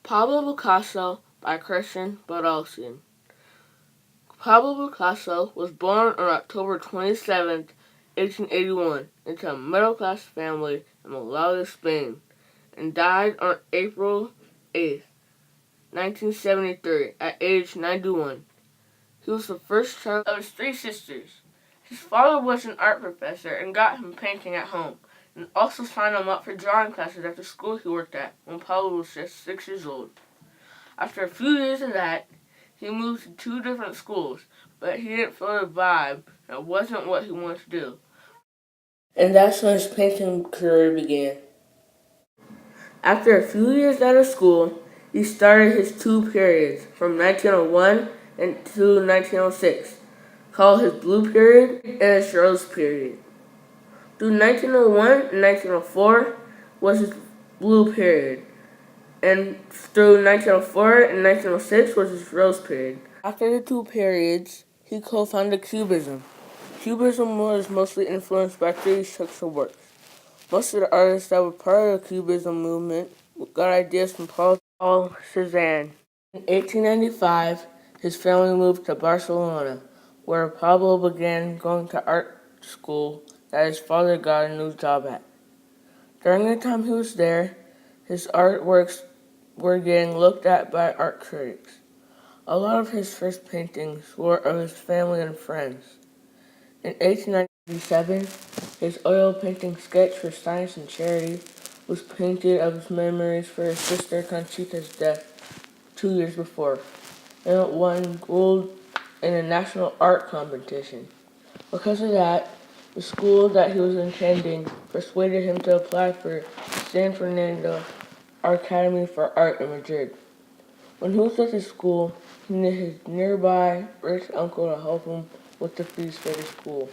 Pablo Picasso by Kristian. Pablo Picasso was born on October 27, 1881, into a middle-class family in Malaga, Spain, and died on April 8, 1973, at age 91. He was the first child of his three sisters. His father was an art professor and got him painting at home, and also signed him up for drawing classes at the school he worked at when Pablo was just 6 years old. After a few years of that, he moved to two different schools, but he didn't feel the vibe, and it wasn't what he wanted to do. And that's when his painting career began. After a few years out of school, he started his two periods from 1901 to 1906, called his Blue Period and his Rose Period. Through 1901 and 1904 was his Blue Period, and through 1904 and 1906 was his Rose Period. After the two periods, he co-founded Cubism. Cubism was mostly influenced by three structural works. Most of the artists that were part of the Cubism movement got ideas from Paul Cézanne. In 1895, his family moved to Barcelona, where Pablo began going to art school that his father got a new job at. During the time he was there, his artworks were getting looked at by art critics. A lot of his first paintings were of his family and friends. In 1897, his oil painting sketch for Science and Charity was painted of his memories for his sister Conchita's death 2 years before, and it won gold in a national art competition. Because of that, the school that he was attending persuaded him to apply for San Fernando Academy for Art in Madrid. When he was at the school, he needed his nearby rich uncle to help him with the fees for the school.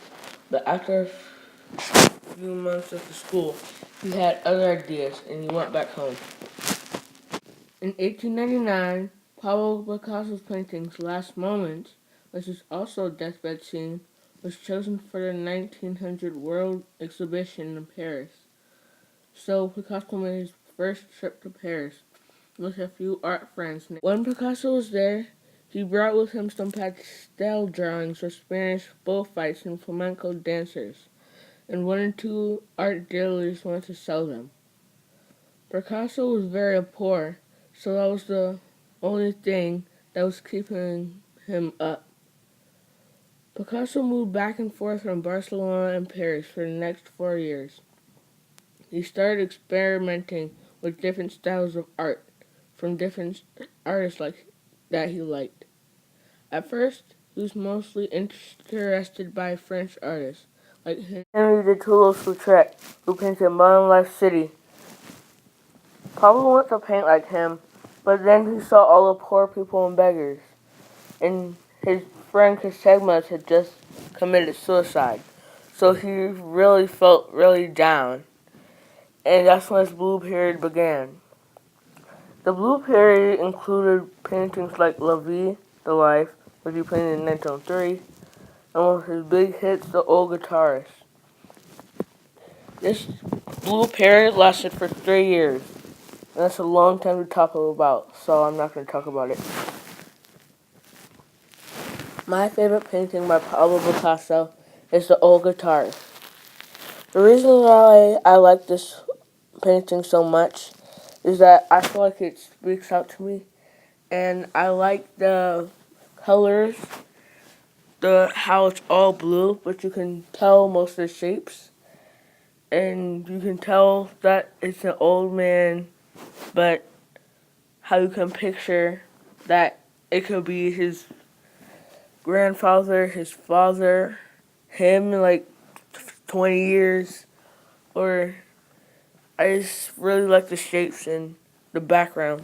But after a few months at the school, he had other ideas and he went back home. In 1899, Pablo Picasso's paintings Last Moments, which is also a deathbed scene, was chosen for the 1900 World Exhibition in Paris. So Picasso made his first trip to Paris with a few art friends. When Picasso was there, he brought with him some pastel drawings of Spanish bullfights and flamenco dancers, and one or two art dealers wanted to sell them. Picasso was very poor, so that was the only thing that was keeping him up. Picasso moved back and forth from Barcelona and Paris for the next 4 years. He started experimenting with different styles of art from different artists that he liked. At first, he was mostly interested by French artists like Henri de Toulouse-Lautrec, who painted Modern Life City. Pablo wanted to paint like him, but then he saw all the poor people and beggars, and his friend Kristian had just committed suicide, so he really felt really down, and that's when his Blue Period began. The Blue Period included paintings like La Vie, The Life, which he painted in 1903, and one of his big hits, The Old Guitarist. This Blue Period lasted for 3 years, and that's a long time to talk about, so I'm not going to talk about it. My favorite painting by Pablo Picasso is The Old Guitarist. The reason why I like this painting so much is that I feel like it speaks out to me, and I like the colors, how it's all blue, but you can tell most of the shapes, and you can tell that it's an old man, but how you can picture that it could be his grandfather, his father, him in like 20 years, or I just really like the shapes and the background.